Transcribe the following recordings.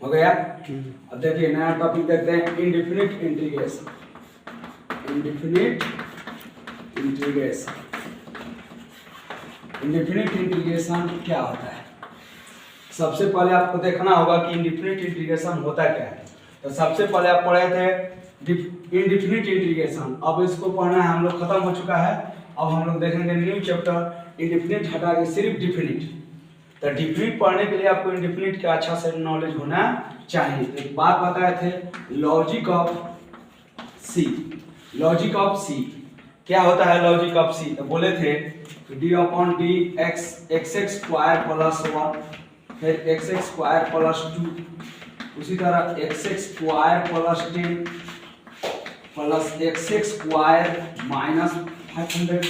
हो गया। अब देखिए नया टॉपिक देखते हैं, indefinite integration. Indefinite integration, indefinite integration क्या होता है? सबसे पहले आपको देखना होगा कि इंडेफिनिट इंटीग्रेशन होता क्या है। तो सबसे पहले आप पढ़े थे इंडेफिनिट इंटीग्रेशन, अब इसको पढ़ना है, हम लोग खत्म हो चुका है। अब हम लोग देखेंगे न्यू चैप्टर, इंडेफिनिट हटा के सिर्फ डिफिनिट। तो डिफिनिट पढ़ने के लिए आपको इंडेफिनिट का अच्छा से नॉलेज होना चाहिए। तो एक बात बताए थे, logic of C. Logic of C क्या होता है? लॉजिक ऑफ सी तो बोले थे d upon d x square plus 1, फिर एक्स स्क्वायर प्लस 2, उसी तरह x square plus 10 plus x square minus 500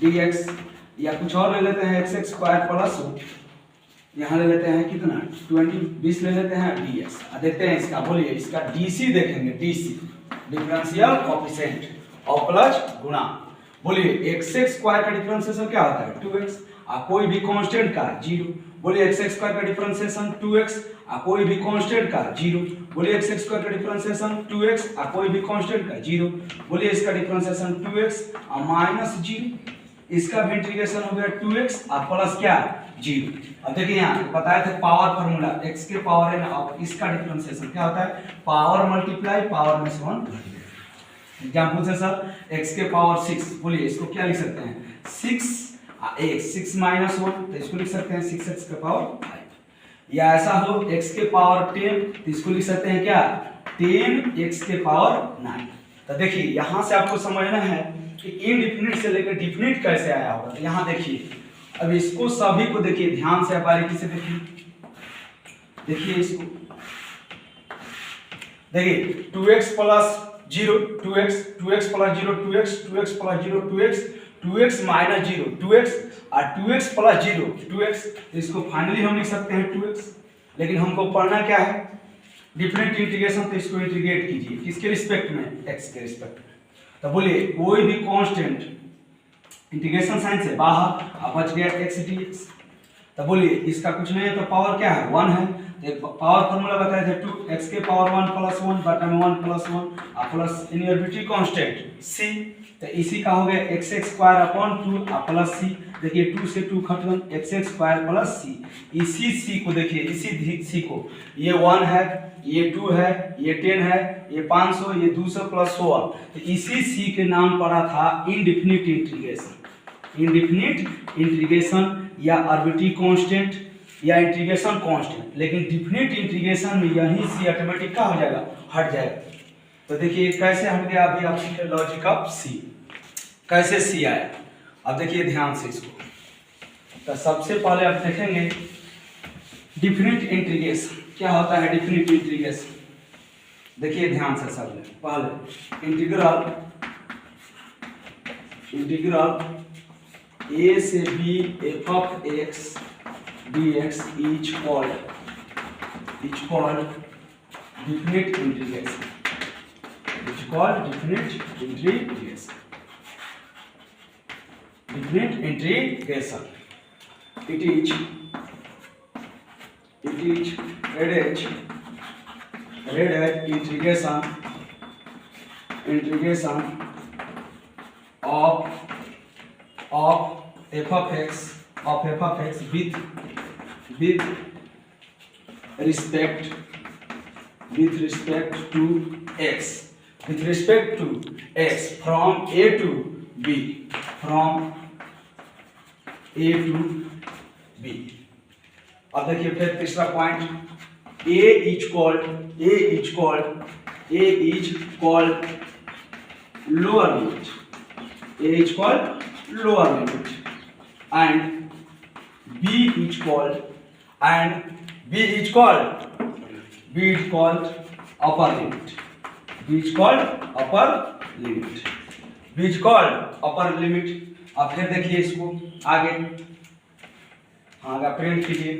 dx, या कुछ और ले लेते हैं, एक्स स्क्वायर प्लस यहाँ ले लेते हैं कितना 20 ले लेते हैं dx। देखते हैं इसका, बोलिए इसका dc देखेंगे, dc डिफरेंशियल कोएफिशिएंट और प्लस गुणा। बोलिए एक्स स्क्वायर का डिफरेंशिएशन क्या होता है 2x, और कोई भी कांस्टेंट का 0। बोलिए एक्स स्क्वायर का डिफरेंशिएशन 2x और कोई भी कांस्टेंट का 0। बोलिए एक्स स्क्वायर का डिफरेंशिएशन 2x और कोई भी कांस्टेंट का 0। बोलिए इसका डिफरेंशिएशन 2x और माइनस 0, इसका भी इंटीग्रेशन हो गया 2x और प्लस क्या 0। अब देखिए यहाँ बताया था पावर फार्मूला, x के पावर है ना, और इसका डिफरेंशिएशन क्या होता है पावर मल्टीप्लाई पावर में से 1। एग्जांपल से सर x के पावर 6, बोलिए इसको क्या लिख सकते हैं 6 माइनस 1, तो इसको लिख सकते हैं 6x के पावर 5। या ऐसा हो x के पावर 10, तो इसको लिख सकते हैं क्या 10x के पावर 9। तो देखिए यहाँ से आपको समझना है कि इनडिफिनिट से लेकर डिफिनिट कैसे आया होगा। तो यहाँ देखिए, अब इसको सभी को देखिए ध्यान से, बारीकी से देखिए, देखिए इसको देखिए 2x plus 0 2x, 2x plus 0 2x, 2x plus 0 2x, 2x minus 0 2x और 2x प्लस 0 2x। इसको फाइनली हम लिख सकते हैं 2x, लेकिन हमको पढ़ना क्या है डिफरेंट इंटीग्रेशन। तो इसको इंटीग्रेट कीजिए किसके रिस्पेक्ट में, x के रिस्पेक्ट में। तो बोलिए कोई भी कांस्टेंट इंटीग्रेशन साइन से बाहर, अब बच गया x dx। तो बोलिए इसका कुछ नहीं है तो पावर क्या है 1 है। तो पावर फार्मूला बताया था 2x के पावर 1 प्लस 1 बटा में 1 प्लस 1 और प्लस इनवर्बिलिटी कांस्टेंट c। तो इसी का हो गया x स्क्वायर अपॉन 2 और प्लस c। देखिए 2 से 2 खत्म, x स्क्वायर प्लस c। इसी c को देखिए, इसी c को, ये 1 है, ये 2 है, ये 10 है, ये 500, ये 200 प्लस 100। तो इसी c के नाम पड़ा था इनडिफिनिट इंटीग्रेशन। इनडिफिनिट इंटीग्रेशन या आर्बिट्री कांस्टेंट या इंटीग्रेशन कांस्टेंट, लेकिन डिफिनिट इंटीग्रेशन में यही सी ऑटोमेटिक का हो जाएगा, हट जाएगा। तो देखिए कैसे हट गया, अभी आप सीखे लॉजिक ऑफ सी, कैसे सी आया। अब देखिए ध्यान से इसको, तो सबसे पहले आप देखेंगे डिफिनिट इंटीग्रेशन क्या होता है। डिफिनिट इंटीग्रेशन देखिए ध्यान से, सब पहले इंटीग्रल a से b f of x dx is called definite integration, is called definite integration. Definite integration it is read as integration of f of x with respect to x, with respect to x from a to b, from a to b। अब देखिए फिर तीसरा point, a is called lower limit, a is called lower limit and b is called upper limit, b is called upper limit। अब फिर देखिए इसको आगे, आगे प्रिंट कीजिए।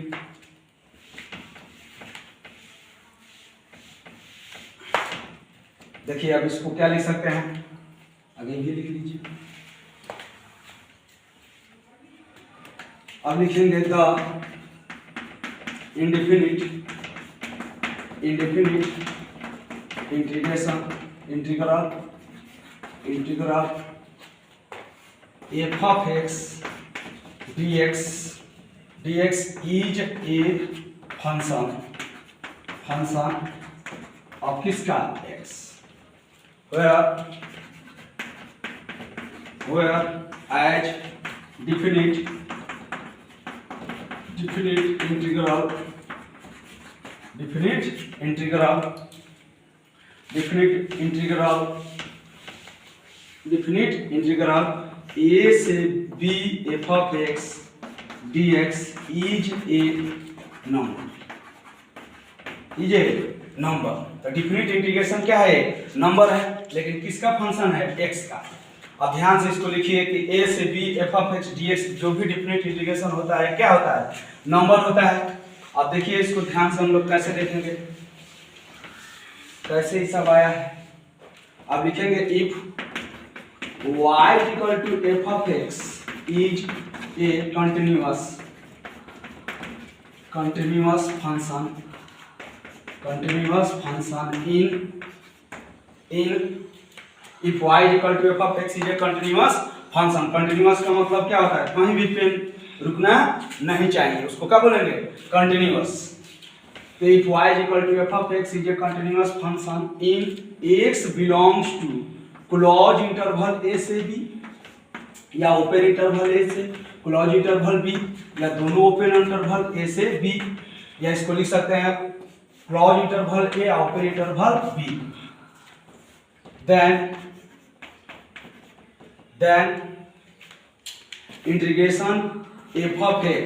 देखिए अब इसको क्या लिख सकते हैं, आगे भी लिख लीजिए। अब लिखेंगे the indefinite indefinite integration integral f of x dx is a function of किसका x, where as definite integral a से b f of x dx is a number, तो डिफिनिट इंटीग्रेशन क्या है? नंबर है, लेकिन किसका फंक्शन है? x का। अब ध्यान से इसको लिखिए कि a से b f of x dx जो भी डिफिनिट इंटीग्रेशन होता है क्या होता है? नंबर होता है। अब देखिए इसको ध्यान से हम लोग कैसे देखेंगे, कैसे ही सब आया है। अब लिखेंगे if y equal to f of x is a continuous function in if y is equal to f of x is a continuous function। Continuous का मतलब क्या होता है? कहीं भी पेन रुकना नहीं चाहिए, उसको क्या बोलेंगे? कंटिन्यूअस। तो if y is equal to f of x is a continuous function in x belongs to close interval a से b या ओपन इंटरवल a से क्लोज इंटरवल b या दोनों ओपन इंटरवल a से b, या इसको लिख सकते हैं क्लोज इंटरवल a या open interval b, then integration f of x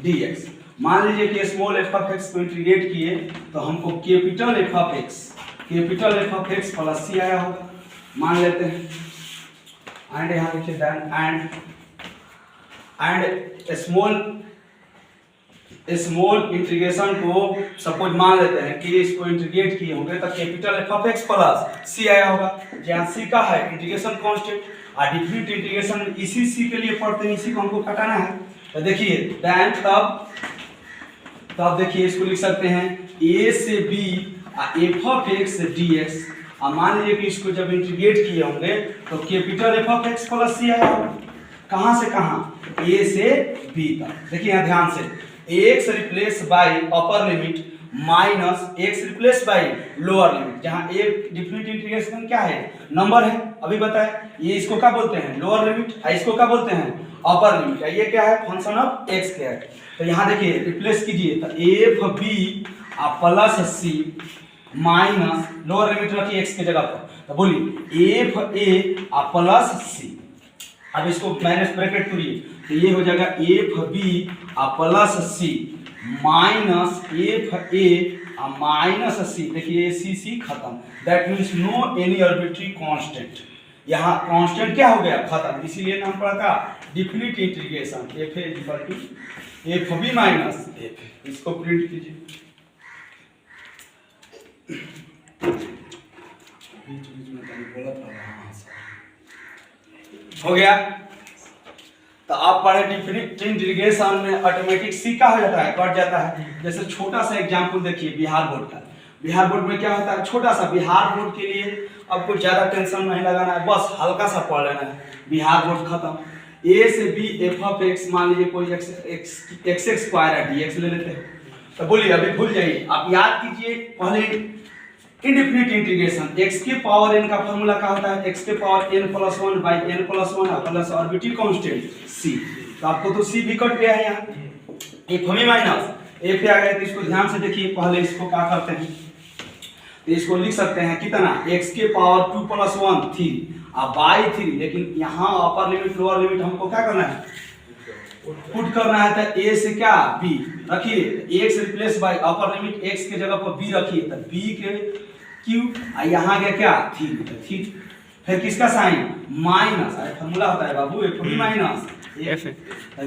dx। मान लीजिए कि स्मॉल f of x को इंटीग्रेट किए तो हमको capital f of x plus c आया होगा, मान लेते हैं। एंड यहाँ लिखिए देन एंड स्मॉल इंटीग्रेशन को सपोज मान लेते हैं कि इसको इंटीग्रेट किए होंगे तो capital f of x plus c आया होगा, जहाँ c का है इंटीग्रेशन कांस्टेंट, और डिफिनिट इंटीग्रेशन में इसी c के लिए पढ़ते हैं, इसी को हमको हटाना है। तो देखिए देन तब देखिए इसको लिख सकते हैं a से b f of x dx। और मान लीजिए कि इसको जब इंटीग्रेट किए होंगे तो capital f of x plus c आया होगा, कहाँ से कहाँ? a से b तक। देखिए यहाँ ध्यान से, x replace by upper limit minus x replace by lower limit, जहाँ a डिफिनिट इंटीग्रेशन क्या है? नंबर है। अभी बताए ये इसको क्या बोलते हैं? लोअर लिमिट, और इसको क्या बोलते हैं? Upper limit. ये क्या है? फंक्शन ऑफ x के है। तो यहाँ देखिए रिप्लेस कीजिए तो f b plus c minus lower limit रखिए x के जगह पर, तो बोलिए f a प्लस c। अब इसको माइनस ब्रैकेट करिए तो ये हो जाएगा f b plus c minus f a minus c। देखिए c खत्म, that means no any arbitrary constant. यहाँ कांस्टेंट क्या हो गया? खत्म। इसीलिए नाम पड़ा था definite integration f a equal to f b minus f। इसको प्रिंट कीजिए, हो गया। तो आप पढ़े डिफिनिट इंटीग्रेशन में ऑटोमेटिक सी का हो जाता है, कट जाता है। जैसे छोटा सा एग्जांपल देखिए बिहार बोर्ड का। बिहार बोर्ड में क्या होता है? छोटा सा बिहार बोर्ड के लिए अब कुछ ज्यादा टेंशन नहीं लगाना है, बस हल्का सा पढ़ लेना है, बिहार बोर्ड खत्म। a से b f of x, मान लीजिए कोई x स्क्वायर है dx ले लेते हैं, तो बोलिए अभी भूल जाइए, आप याद कीजिए पहले इंडेफिनिट इंटीग्रेशन x के पावर n का फॉर्मूला क्या होता है? x के power n plus 1 by n plus 1 plus arbitrary constant c। तो आपको तो c भी कट गया है, यहाँ f हमें माइनस f आ गया। तो इसको ध्यान से देखिए, पहले इसको क्या करते हैं तो इसको लिख सकते हैं कितना? x के पावर 2 प्लस 1 3 बाई 3, लेकिन यहाँ अपर लिमिट लोअर लिमिट हमको क्या करना है? पुट करना है। तो a से क्या b रखिए, x replace by upper limit x के जगह पर b रखिए, तो b के q, यहाँ गया क्या? 3। फिर किसका साइन? माइनस, फॉर्मूला होता है बाबू f b minus f।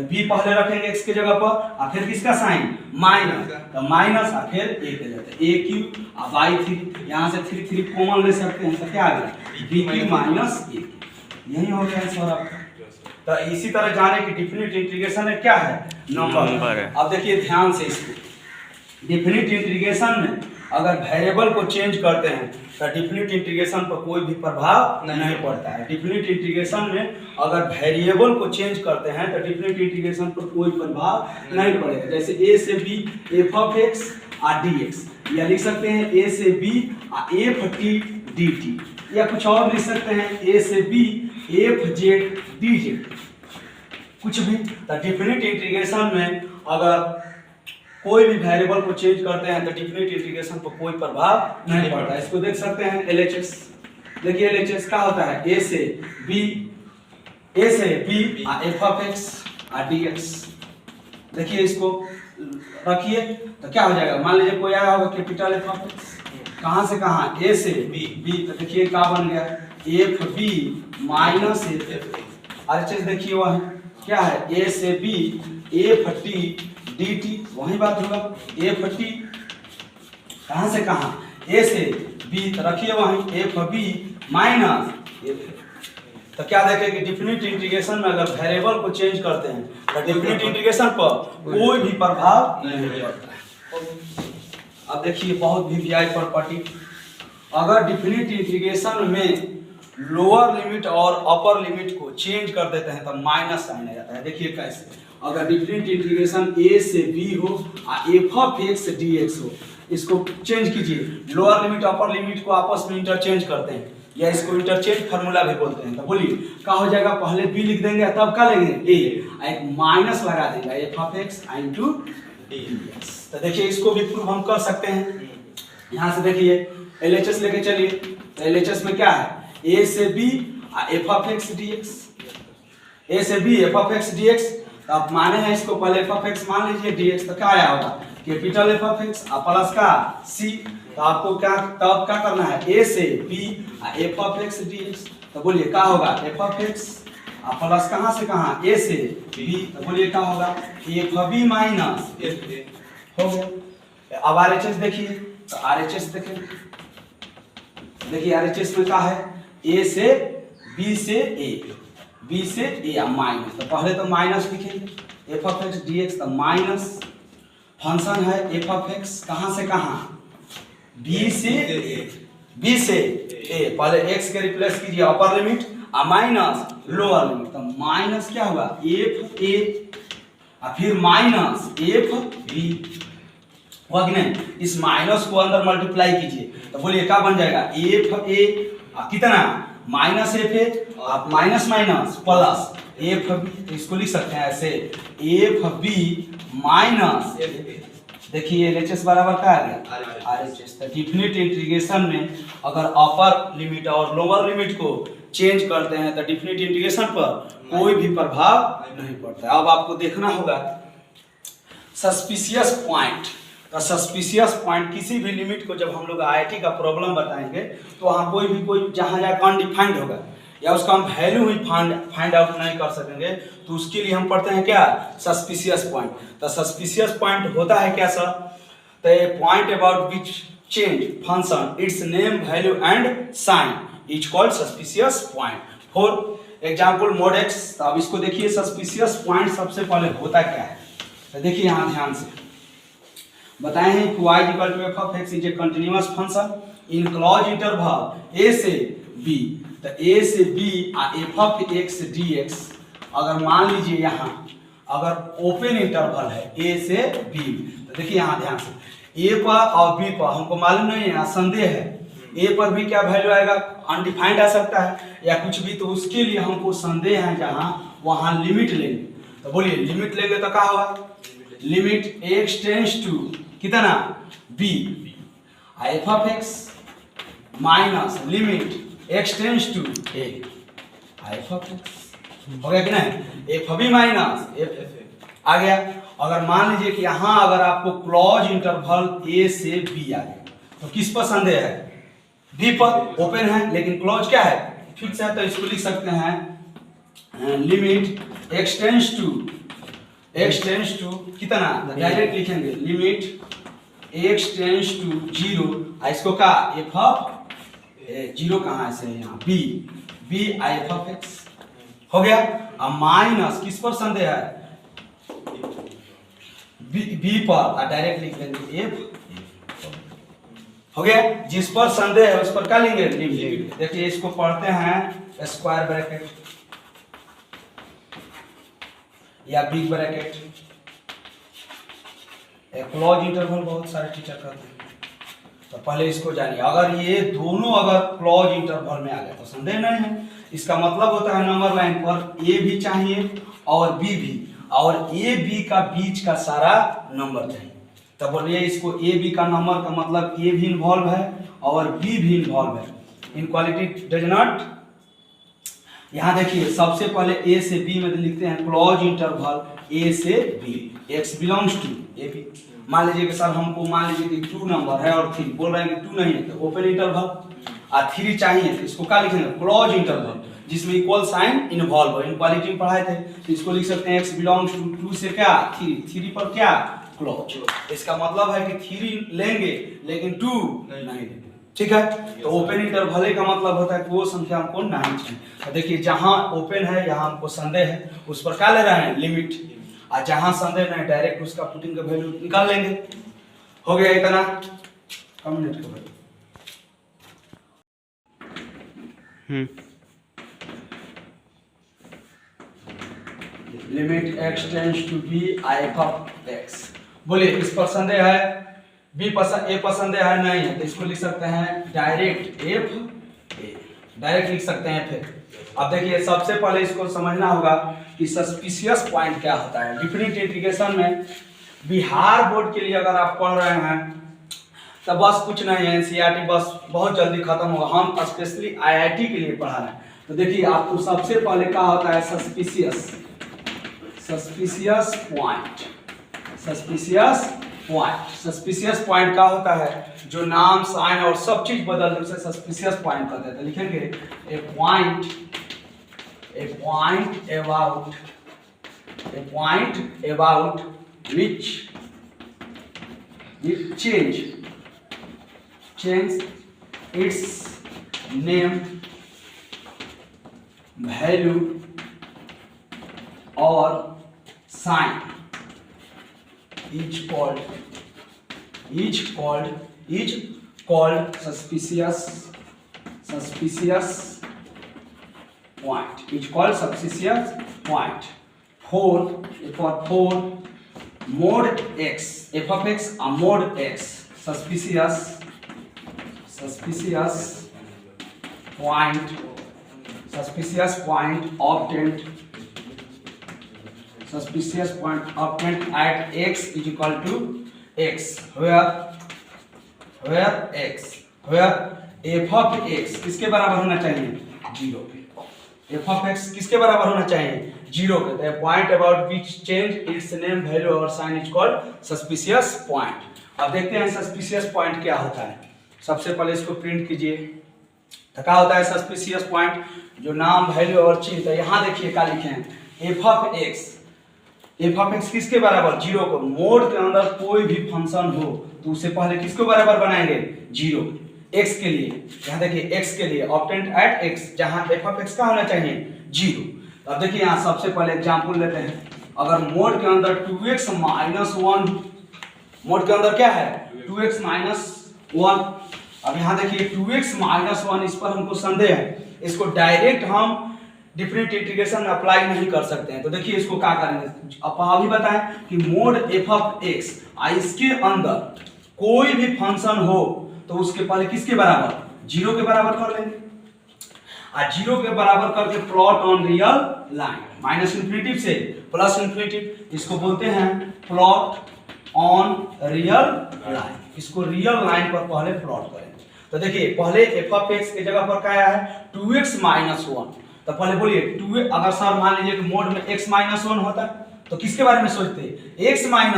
b पहले रखेंगे x के जगह पर, और फिर किसका साइन? माइनस, तो माइनस और फिर a के जगह a q बाई 3, यहाँ से 3 कॉमन ले सकते हैं, तो क्या आ गया? b q minus a। यही हो गया आंसर आपका। तो इसी तरह जाने की डिफिनिट इंटीग्रेशन है क्या है? नंबर है। अब देखिए ध्यान से इसको, डिफिनिट इंटीग्रेशन में अगर वेरिएबल को चेंज करते हैं तो डिफिनिट इंटीग्रेशन पर कोई भी प्रभाव नहीं पड़ता है। डिफिनिट इंटीग्रेशन में अगर वेरिएबल को चेंज करते हैं तो डिफिनिट इंटीग्रेशन पर कोई प्रभाव नहीं पड़ेगा। जैसे ए से बी एफ ऑफ एक्स और डी एक्स, या लिख सकते हैं ए से B F T D T, या कुछ और लिख सकते हैं ए से B F Z D Z, कुछ भी। तो डिफिनिट इंटीग्रेशन में अगर कोई भी वेरिएबल को चेंज करते हैं तो डिफिनिट इंटीग्रेशन पर कोई प्रभाव नहीं पड़ता। इसको देख सकते हैं एलएचएस। देखिए एलएचएस क्या होता है, ए से बी एफ ऑफ एक्स और डी एक्स। देखिए इसको रखिए तो क्या हो जाएगा, मान लीजिए कोई आया होगा कैपिटल एफ ऑफ एक्स, कहां से कहां, ए से बी, तो देखिए क्या बन गया, F B minus F F. LHS देखिए वह क्या है, ए से B F T D T, वही बात होगा, एफ टी कहां से कहां, ए से बी, तो रखिए वहीं एफ बी माइनस एफ। तो क्या देखें कि डिफिनिट इंटीग्रेशन में अगर वेरिएबल को चेंज करते हैं तो डिफिनिट इंटीग्रेशन पर कोई भी प्रभाव नहीं पड़ता है। अब देखिए बहुत भी वीआई प्रॉपर्टी, अगर डिफिनिट इंटीग्रेशन में लोअर लिमिट और अपर लिमिट को चेंज कर देते हैं तो माइनस साइन आ जाता है। देखिए कैसे, अगर डिफिनिट इंटीग्रेशन ए से बी हो और F of x D x हो, इसको चेंज कीजिए, लोअर लिमिट अपर लिमिट को आपस में इंटरचेंज करते हैं, या इसको इंटरचेंज फार्मूला भी बोलते हैं। तो बोलिए क्या हो जाएगा, पहले बी लिख देंगे तब क्या लेंगे ए, एक माइनस लगा देंगे F of x into D x. तो देखिए इसको भी प्रूव हम कर सकते हैं। यहाँ से देखिए एलएचएस लेके चलिए, तो एलएचएस में क्या है, ए से B F of x D x, a से B F of x D x. तो आप माने हैं इसको, पहले एफ ऑफ एक्स मान लीजिए, डी एक्स तो क्या आया होगा capital F of x plus का सी। तो आपको क्या तब क्या करना है, ए से B F of x D x. तो बोलिए क्या होगा, एफ ऑफ एक्स प्लस कहां से कहां, ए से बी, तो बोलिए क्या होगा, F B minus F A हो गया। अब आरएचएस देखिए, तो आरएचएस देखिए आरएचएस में क्या है, ए से बी से ए, बी से ए माइनस, तो पहले तो माइनस लिखेंगे F of x D x, तो माइनस फंक्शन है एफ ऑफ एक्स कहां से कहां, बी से ए, पहले एक्स के रिप्लेस कीजिए अपर लिमिट और माइनस लोअर लिमिट, तो माइनस क्या हुआ एफ ए और फिर माइनस एफ बी, हुआ कि नहीं। इस माइनस को अंदर मल्टीप्लाई कीजिए तो बोलिए क्या बन जाएगा, एफ ए कितना माइनस एफ ए, आप minus minus plus F B, तो इसको लिख सकते हैं ऐसे एफ बी माइनस। देखिए एलएचएस बराबर क्या आ गया, आरएचएस। तो डिफिनिट इंटीग्रेशन में अगर अपर लिमिट और लोअर लिमिट को चेंज करते हैं तो डिफिनिट इंटीग्रेशन पर कोई भी प्रभाव नहीं पड़ता है। अब आपको देखना होगा सस्पिशियस पॉइंट। तो सस्पिशियस पॉइंट किसी भी लिमिट को जब हम लोग आईआईटी का प्रॉब्लम बताएंगे तो वहाँ कोई जहाँ जाकर अनडिफाइंड होगा या उसका हम वैल्यू ही फाइंड आउट नहीं कर सकेंगे, तो उसके लिए हम पढ़ते हैं क्या, सस्पिशियस पॉइंट। तो सस्पिशियस पॉइंट होता है क्या सर, तो a point about which change function its name value and sign is called suspicious point. For example mod x. तो अब इसको देखिए सस्पिशियस पॉइंट सबसे पहले होता क्या है, तो देखिए यहाँ ध्यान से बताए हैं कि y equal to f of x is a continuous function in close interval ए से बी। तो ए से B F of x D x, अगर मान लीजिए यहाँ अगर ओपन इंटरवल है ए से बी, तो देखिए यहाँ ध्यान से ए पर और बी पर हमको मालूम नहीं है, संदेह है, ए पर भी क्या वैल्यू आएगा, अनडिफाइंड आ सकता है या कुछ भी, तो उसके लिए हमको संदेह है जहाँ वहाँ लिमिट लेंगे। तो बोलिए लिमिट लेंगे तो क्या होगा, लिमिट एक्स टेंस टू कितना B F of X minus limit X tends to A F of X, हो गया कि नहीं, एफ बी माइनस एफ आ गया। अगर मान लीजिए कि यहाँ अगर आपको क्लोज इंटरवल ए से बी आ गया तो किस पर संदेह है, बी पर, ओपन है लेकिन क्लोज क्या है, फिक्स है, तो इसको लिख सकते हैं लिमिट एक्स टेंस टू कितना, डायरेक्ट लिखेंगे limit X tends to zero, इसको क्या एफ ऑफ जीरो कहाँ से यहाँ बी एफ ऑफ एक्स हो गया। अब माइनस किस पर संदेह है, बी पर डायरेक्ट लिख देंगे एफ। हो गया। जिस पर संदेह है उस पर क्या लेंगे लिमिट। देखिए इसको पढ़ते हैं स्क्वायर ब्रैकेट या बिग ब्रैकेट, क्लोज इंटरवल बहुत सारे टीचर करते हैं। तो पहले इसको जानिए, अगर ये दोनों अगर क्लोज इंटरवल में आ गए तो संदेह नहीं है। इसका मतलब होता है नंबर लाइन पर ए भी चाहिए और बी भी, और ए बी का बीच का सारा नंबर चाहिए। तो बोलिए इसको ए बी का नंबर का मतलब ए भी इन्वॉल्व है और बी भी इन्वॉल्व है। Inequality does not. यहाँ देखिए सबसे पहले ए से बी में लिखते हैं क्लोज इंटरवल ए से B, x belongs to A B. मान लीजिए कि सर हमको मान लीजिए कि 2 नंबर है और 3 बोल रहे हैं कि 2 नहीं है तो ओपन इंटरवल, और 3 चाहिए तो इसको क्या लिखेंगे क्लोज इंटरवल जिसमें इक्वल साइन इन्वॉल्व हो। इनक्वालिटी में पढ़ाए थे तो इसको लिख सकते हैं एक्स बिलोंग्स टू 2 से क्या 3 पर क्या क्लोज। इसका मतलब है कि 3 लेंगे लेकिन 2 नहीं लेंगे। ठीक है। तो ओपन इंटरवल का मतलब होता है कि वो संख्या हमको नहीं चाहिए। तो देखिए जहां ओपन है यहाँ हमको संदेह है उस पर क्या ले रहे हैं लिमिट, और जहां संदेह नहीं डायरेक्ट उसका पुटिंग का वैल्यू निकाल लेंगे। हो गया इतना। कम मिनट का value limit x tends to B I F of x। बोलिए इस पर संदेह है, बी पसंद ए पसंद है नहीं है तो इसको लिख सकते हैं डायरेक्ट एफ ए, डायरेक्ट लिख सकते हैं फिर। अब देखिए सबसे पहले इसको समझना होगा कि सस्पिशियस पॉइंट क्या होता है। डिफरेंट इंटीग्रेशन में बिहार बोर्ड के लिए अगर आप पढ़ रहे हैं तो बस कुछ नहीं है, एनसीईआरटी बस बहुत जल्दी खत्म होगा। हम स्पेशली आईआईटी के लिए पढ़ा रहे हैं। तो देखिए आपको सबसे पहले क्या होता है सस्पिशियस पॉइंट। सस्पिशियस पॉइंट क्या होता है जो नाम साइन और सब चीज बदल दे उसे सस्पिशियस पॉइंट कहते हैं। तो लिखेंगे a point about which change its name, value or sign is called suspicious point. Is called suspicious point. For mod x, f of x a mod x, suspicious point obtained at x is equal to x, where f of x किसके बराबर होना चाहिए 0 पे। f of x किसके बराबर होना चाहिए 0 पे। तो point about which change its name value और sign is called suspicious point. अब देखते हैं सस्पिशियस पॉइंट क्या होता है। सबसे पहले इसको प्रिंट कीजिए। तो क्या होता है सस्पिशियस पॉइंट जो नाम वैल्यू और चीज। तो यहाँ देखिए क्या लिखे हैं f of x किसके बराबर 0 को। मोड के अंदर कोई भी फंक्शन हो तो उससे पहले किसके बराबर बनाएंगे 0 x के लिए। यहाँ देखिए x के लिए ऑब्टेन्ड एट x जहाँ f of x का होना चाहिए 0। अब देखिए यहाँ सबसे पहले एग्जांपल लेते हैं। अगर मोड के अंदर 2x - 1, मोड के अंदर क्या है 2x - 1। अब यहाँ देखिए 2x - 1 इस पर हमको संदेह है, इसको डायरेक्ट हम डिफरेंट इंटीग्रेशन में अप्लाई नहीं कर सकते हैं। तो देखिए इसको क्या करेंगे आप अभी बताएं कि मोड f of x इसके अंदर कोई भी फंक्शन हो तो उसके पहले किसके बराबर 0 के बराबर कर लेंगे। 0 के बराबर करके plot on real line, minus infinitive से प्लस इन्फिनिटिव, इसको बोलते हैं प्लॉट ऑन रियल लाइन। इसको रियल लाइन पर पहले प्लॉट करेंगे। तो देखिए पहले f of x के जगह पर क्या आया है 2x - 1। तो पहले बोलिए 2 अगर सर मान लीजिए कि मोड में x - 1 होता तो किसके बारे में सोचते x - 1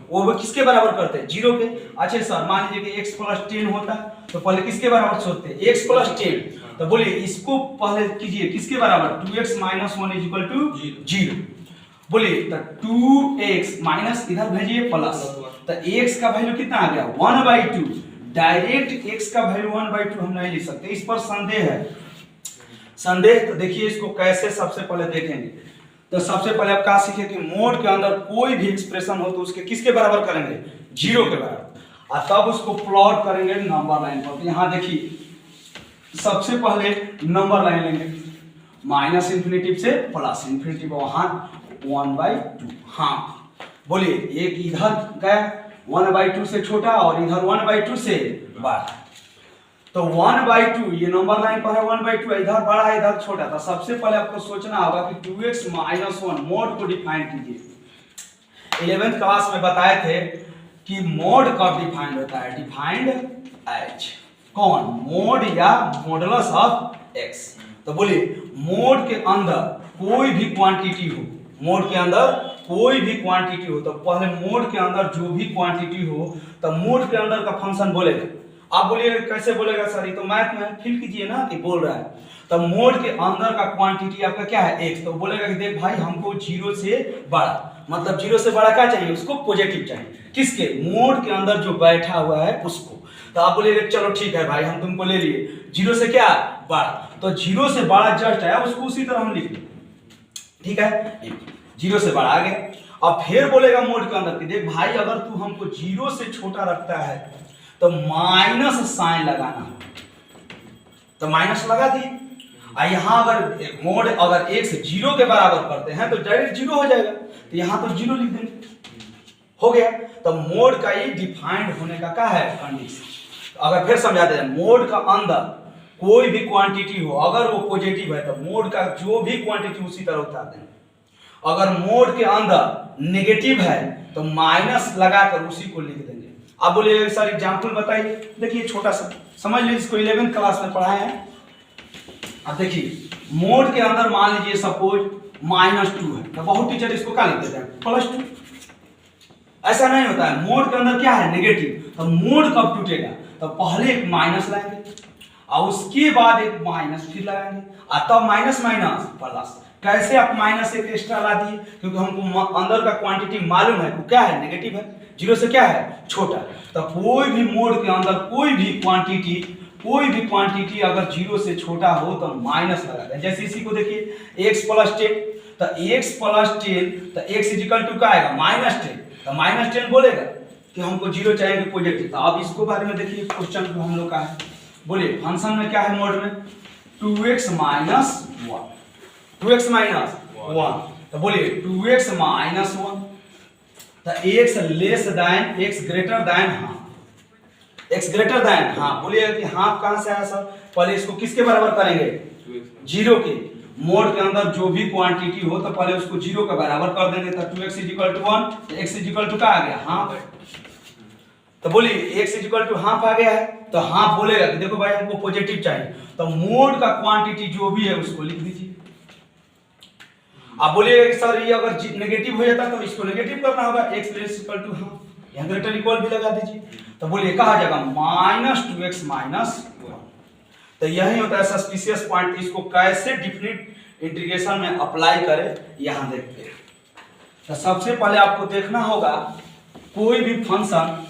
वो किसके बराबर करते 0 के। अच्छा सर मान लीजिए कि x + 10 होता तो पहले किसके बराबर सोचते x + 10। तो बोलिए इसको पहले कीजिए किसके बराबर 2x - 1 = 0। बोलिए तो 2x माइनस इधर भेजिए प्लस, तो x का वैल्यू कितना आ गया 1/2। डायरेक्ट x का वैल्यू 1/2 हम नहीं लिख सकते, इस पर संदेह है। संदेह तो देखिए इसको कैसे सबसे पहले देखेंगे। तो सबसे पहले आप क्या सीखे कि मोड के अंदर कोई भी एक्सप्रेशन हो तो उसके किसके बराबर करेंगे, 0 के बराबर, और तब उसको प्लॉट करेंगे नंबर लाइन पर। तो यहाँ देखिए सबसे पहले नंबर लाइन लेंगे माइनस इन्फिनिटी से प्लस इन्फिनिटी, वहां 1/2। हाँ बोलिए, एक इधर गया 1/2 से छोटा और इधर 1/2 से बड़ा, तो 1/2 ये नंबर लाइन पर है, 1/2 इधर बड़ा है इधर छोटा। तो सबसे पहले आपको सोचना होगा कि 2x - 1 मोड को डिफाइन कीजिए। 11th क्लास में बताए थे कि मोड कब डिफाइंड होता है, डिफाइंड एज कौन, मोड या मॉडुलस ऑफ x। तो बोलिए मोड के अंदर कोई भी क्वांटिटी हो, मोड के अंदर कोई भी क्वांटिटी हो, तो पहले मोड के अंदर जो भी क्वांटिटी हो तो मोड के अंदर का फंक्शन बोलेगा। आप बोलिएगा कैसे बोलेगा सर, ये तो मैथ में फील कीजिए ना कि बोल रहा है। तो मोड के अंदर का क्वांटिटी आपका क्या है, x, तो बोलेगा कि देख भाई हमको 0 से बड़ा, मतलब 0 से बड़ा क्या चाहिए उसको, पॉजिटिव चाहिए, किसके, मोड के अंदर जो बैठा हुआ है उसको। तो आप बोलिएगा चलो ठीक है भाई हम तुमको ले लिए, 0 से क्या बड़ा, तो 0 से बड़ा जस्ट है उसको उसी तरह हम लिख लें, ठीक है, 0 से बड़ा आ गया। अब फिर बोलेगा मोड के अंदर कि देख भाई अगर तू हमको 0 से छोटा रखता है तो माइनस साइन लगाना, तो माइनस लगा दिए। यहां अगर मोड अगर 1 से 0 के बराबर करते हैं तो डायरेक्ट 0 हो जाएगा, तो यहां तो 0 लिख देंगे, हो गया। तो मोड का ये डिफाइंड होने का क्या है कंडीशन। अगर फिर समझाते हैं, मोड का अंदर कोई भी क्वांटिटी हो अगर वो पॉजिटिव है तो मोड का जो भी क्वांटिटी उसी तरह उतार देंगे। अगर मोड के अंदर नेगेटिव है तो माइनस लगाकर उसी को लिख देंगे। आप बोलिए सर एग्जाम्पल बताइए, देखिए छोटा सा समझ लीजिए, इसको 11th क्लास में पढ़ाए हैं। अब देखिए मोड के अंदर मान लीजिए सपोज -2 है, तो बहुत टीचर इसको क्या लिख देते हैं +2। ऐसा नहीं होता है, मोड के अंदर क्या है नेगेटिव, तो मोड कब टूटेगा, तो पहले एक माइनस लाएंगे और उसके बाद एक माइनस फिर लगाएंगे और तब माइनस माइनस प्लस। कैसे आप माइनस एक एक्स्ट्रा ला दिए, क्योंकि हमको अंदर का क्वांटिटी मालूम है वो क्या है नेगेटिव है, 0 से क्या है छोटा। तो कोई भी मोड के अंदर कोई भी क्वांटिटी अगर 0 से छोटा हो तो माइनस लगा दें। जैसे इसी को देखिए x + 10, तो x + 10 तो x = क्या आएगा -10, तो -10 बोलेगा कि हमको 0 चाहिए पॉजिटिव। तो अब इसको बारे में देखिए क्वेश्चन को हम लोग का है, बोलिए फंक्शन में क्या है मोड में 2x - 1, 2x - 1, तो बोलिए 2x - 1, तो x less than x greater than half, x greater than half. बोलिए कि हाफ कहां से आया सर, पहले इसको किसके बराबर करेंगे 0 के। मोड के अंदर जो भी क्वांटिटी हो तो पहले उसको 0 के बराबर कर देंगे, तो 2x = 1, तो x = क्या आ गया हाफ। तो बोलिए x = हाफ आ गया है, तो हाफ बोलेगा कि देखो भाई हमको पॉजिटिव चाहिए, तो मोड का क्वांटिटी जो भी है उसको लिख दीजिए। आप बोलिए सर ये अगर नेगेटिव हो जाता तो इसको नेगेटिव करना होगा, x = हाफ, यहाँ ग्रेटर इक्वल भी लगा दीजिए। तो बोलिए कहा जाएगा -2x - 1। तो यही होता है सस्पिशियस पॉइंट। इसको कैसे डिफिनिट इंटीग्रेशन में अप्लाई करें यहाँ देखते हैं। तो सबसे पहले आपको देखना होगा कोई भी फंक्शन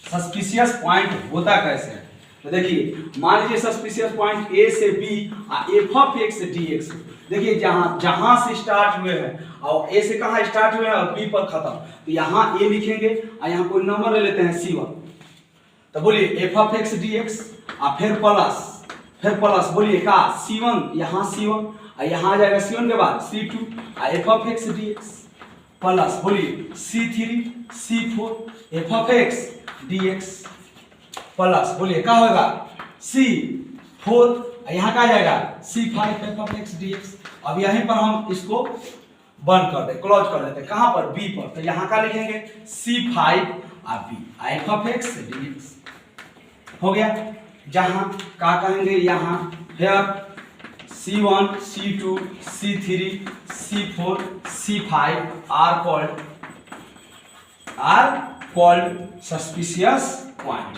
सस्पिशियस पॉइंट होता कैसे है। तो देखिए मान लीजिए सस्पिशियस पॉइंट a से b f(x) dx। देखिए जहां से स्टार्ट हुए हैं और a से कहां स्टार्ट हुए हैं और b पर खत्म, तो यहाँ a लिखेंगे और यहाँ कोई नंबर ले लेते हैं c1। तो बोलिए f(x) dx और फिर प्लस बोलिए का c1, यहाँ c1 और यहाँ आ जाएगा c1 के बाद c2 और f(x) dx प्लस बोलिए c3 c4 f(x) dx plus बोलिए क्या होगा c4 यहाँ क्या जाएगा c5 f(x) dx। अब यहीं पर हम इसको बंद कर दे, क्लोज कर देते, कहां पर b पर, तो यहाँ का लिखेंगे c5 और b f(x) dx हो गया। जहां का कहेंगे यहाँ here c1 c2 c3 c4 c5 are called suspicious point।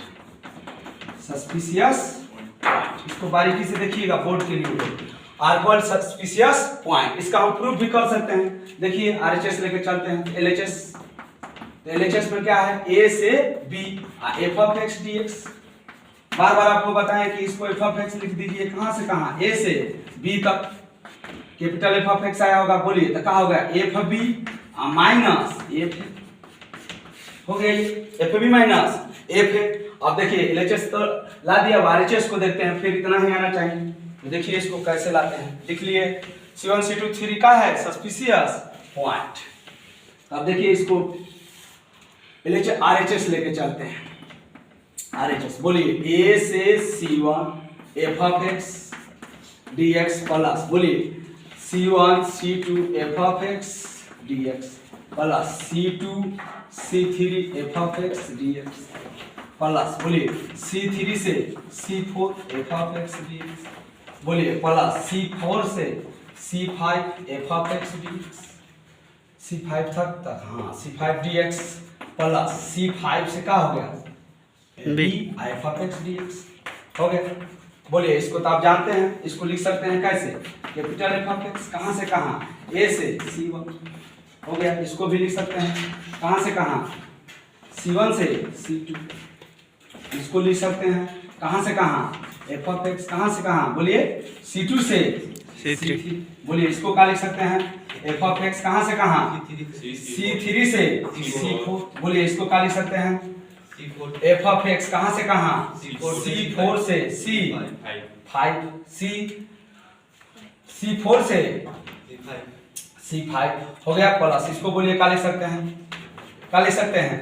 इसको बारीकी से देखिएगा बोर्ड के लिए, आर कॉल्ड सस्पिशियस पॉइंट। इसका हम प्रूफ भी कर सकते हैं। देखिए आरएचएस लेके चलते हैं एलएचएस। तो एलएचएस में क्या है a से b f(x) dx। बार बार आपको बताएं कि इसको f(x) लिख दीजिए, कहां से कहां a से b तक। कैपिटल एफ ऑफ एक्स आया होगा, बोलिए तो क्या होगा एफ बी माइनस एफ हो गया, ये एफ बी माइनस एफ है। अब देखिए एलएचएस तो ला दिया, अब आरएचएस को देखते हैं, फिर इतना ही आना चाहिए। तो देखिए इसको कैसे लाते हैं, लिख लिए C1 C2 3 का है सस्पिशियस पॉइंट। अब देखिए इसको एलएचएस आरएचएस लेके चलते हैं। आरएचएस बोलिए ए से C1 F of x dx plus बोलिए C1 C2 F of x dx plus C2 C3 F of x dx plus बोलिए C3 से C4 F of x dx बोलिए प्लस C4 से C5 F of x dx C5 तक हाँ C5 dx plus C5 से क्या हो गया b F of x dx हो गया। बोलिए इसको तो आप जानते हैं, इसको लिख सकते हैं कैसे, कैपिटल एफ ऑफ एक्स कहाँ से कहाँ a से C1 हो गया। इसको भी लिख सकते हैं कहाँ से कहाँ C1 से C2, इसको लिख सकते हैं कहाँ से कहाँ एफ ऑफ एक्स कहाँ से कहाँ बोलिए C2 से C3, बोलिए इसको क्या लिख सकते हैं एफ ऑफ एक्स कहाँ से कहाँ C3 से C4, बोलिए इसको क्या लिख सकते हैं एफ ऑफ एक्स कहाँ से कहाँ C4 से C5 C4 से C5 हो गया प्लस इसको बोलिए क्या लिख सकते हैं, क्या लिख सकते हैं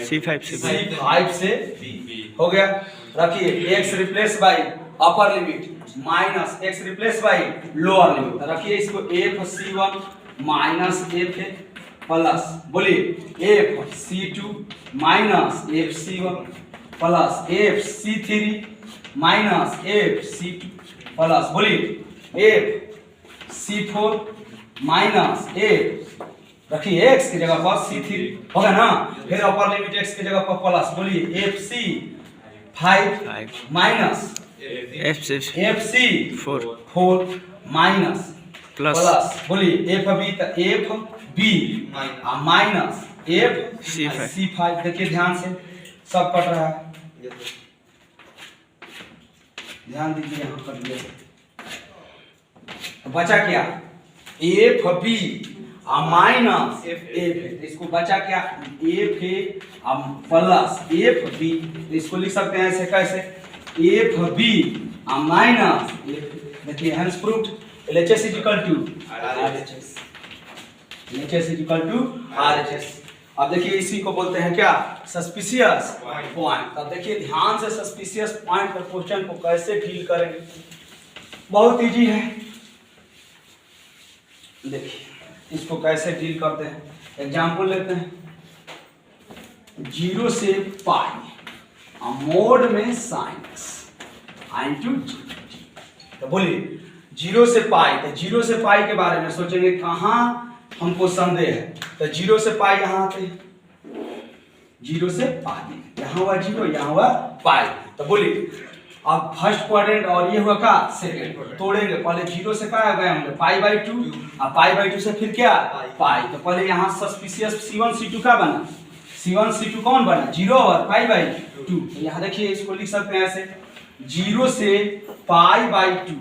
C5 से B हो गया। रखिए x replace by upper limit minus x replace by lower limit, रखिए इसको f C1 minus f plus बोलिए f C2 minus f C1 plus f C3 minus f C2 plus बोलिए f C4 माइनस f रखिए x की जगह पर C3 होगा ना, फिर अपर लिमिट x की जगह पर प्लस बोलिए f C5 minus f C4 minus plus बोलिए f b तो f b minus f C5। देखिए ध्यान से सब कट रहा है, ध्यान दीजिए यहाँ पर दिया तो बचा क्या एफ बी माइनस एफ है, इसको बचा क्या एफ है प्लस एफ बी, इसको लिख सकते हैं ऐसे कैसे एफ बी माइनस एफ। देखिए hence proved LHS is equal to RHS, LHS is equal to RHS. अब देखिए इसी को बोलते हैं क्या सस्पिशियस पॉइंट। अब देखिए ध्यान से सस्पिशियस पॉइंट पर क्वेश्चन को कैसे डील करेंगे, बहुत इजी है। देखिए इसको कैसे डील करते हैं, एग्जांपल लेते हैं 0 से पाई मोड में sin x इनटू g। तो बोलिए 0 से पाई, तो 0 से पाई के बारे में सोचेंगे कहाँ हमको संदेह है, तो 0 से पाई यहाँ आते हैं, 0 से पाई यहाँ हुआ 0 यहाँ हुआ पाई। तो बोलिए अब फर्स्ट क्वाड्रेंट और ये हुआ का सेकंड, तोड़ेंगे पहले 0 से क्या गए होंगे पाई बाई 2 और पाई बाई 2 से फिर क्या पाई। तो पहले यहाँ सस्पिशियस C1 C2 का बना, C1 C2 कौन बना 0 और पाई बाई 2। तो यहाँ देखिए इसको लिख सकते हैं ऐसे 0 से पाई बाई 2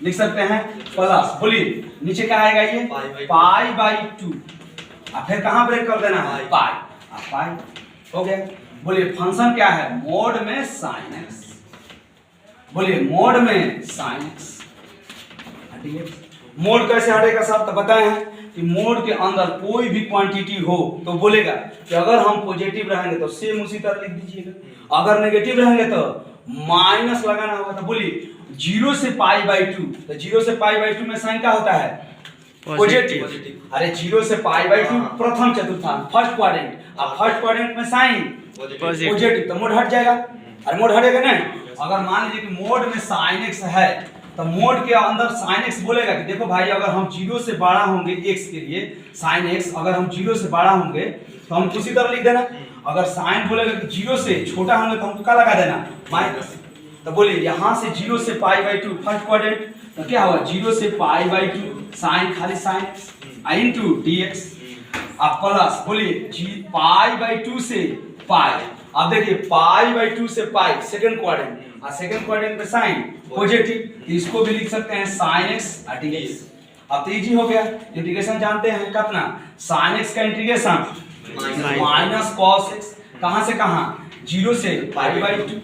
लिख सकते हैं प्लस बोलिए नीचे क्या आएगा ये पाई बाई 2 और फिर कहाँ ब्रेक कर देना है पाई हो गया। बोलिए फंक्शन क्या है मोड में sin x, बोलिए मोड में sin x। मोड कैसे हटेगा साहब, तो बताए हैं कि मोड के अंदर कोई भी क्वांटिटी हो तो बोलेगा कि अगर हम पॉजिटिव रहेंगे तो सेम उसी तरह लिख दीजिएगा, अगर नेगेटिव रहेंगे तो माइनस लगाना होगा। तो बोलिए 0 से पाई बाई 2, तो 0 से पाई बाई 2 में साइन क्या होता है पॉजिटिव। अरे 0 से पाई बाई 2 प्रथम चतुर्थांश फर्स्ट क्वाड्रेंट, और फर्स्ट क्वाड्रेंट में साइन पॉजिटिव, तो मोड हट जाएगा। अरे मोड हटेगा नहीं, अगर मान लीजिए कि मोड में sin x है तो मोड के अंदर sin x बोलेगा कि देखो भाई अगर हम 0 से बड़ा होंगे x के लिए sin x, अगर हम 0 से बड़ा होंगे तो हम उसी तरह लिख देना, अगर sin बोलेगा कि 0 से छोटा होंगे तो हमको क्या लगा देना माइनस। तो बोलिए यहाँ से 0 से पाई बाई 2 फर्स्ट क्वाड्रेंट, तो क्या हुआ 0 से पाई बाई 2 साइन खाली sin x इनटू dx अब प्लस बोलिए पाई बाई 2 से पाई। अब देखिए पाई बाई 2 से पाई सेकंड क्वाड्रेंट, और सेकंड क्वाड्रेंट में साइन पॉजिटिव, इसको भी लिख सकते हैं sin x dx। अब तो इजी हो गया, इंटीग्रेशन जानते हैं कितना, sin x का इंटीग्रेशन माइनस cos x, कहां से कहां, 0 से π/2,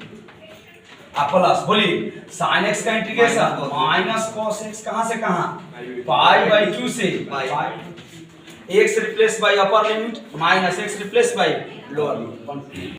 आप प्लस बोलिए sin x का इंटीग्रेशन माइनस cos x, कहां से कहां, π/2 से x replace by upper limit minus x replace by lower limit.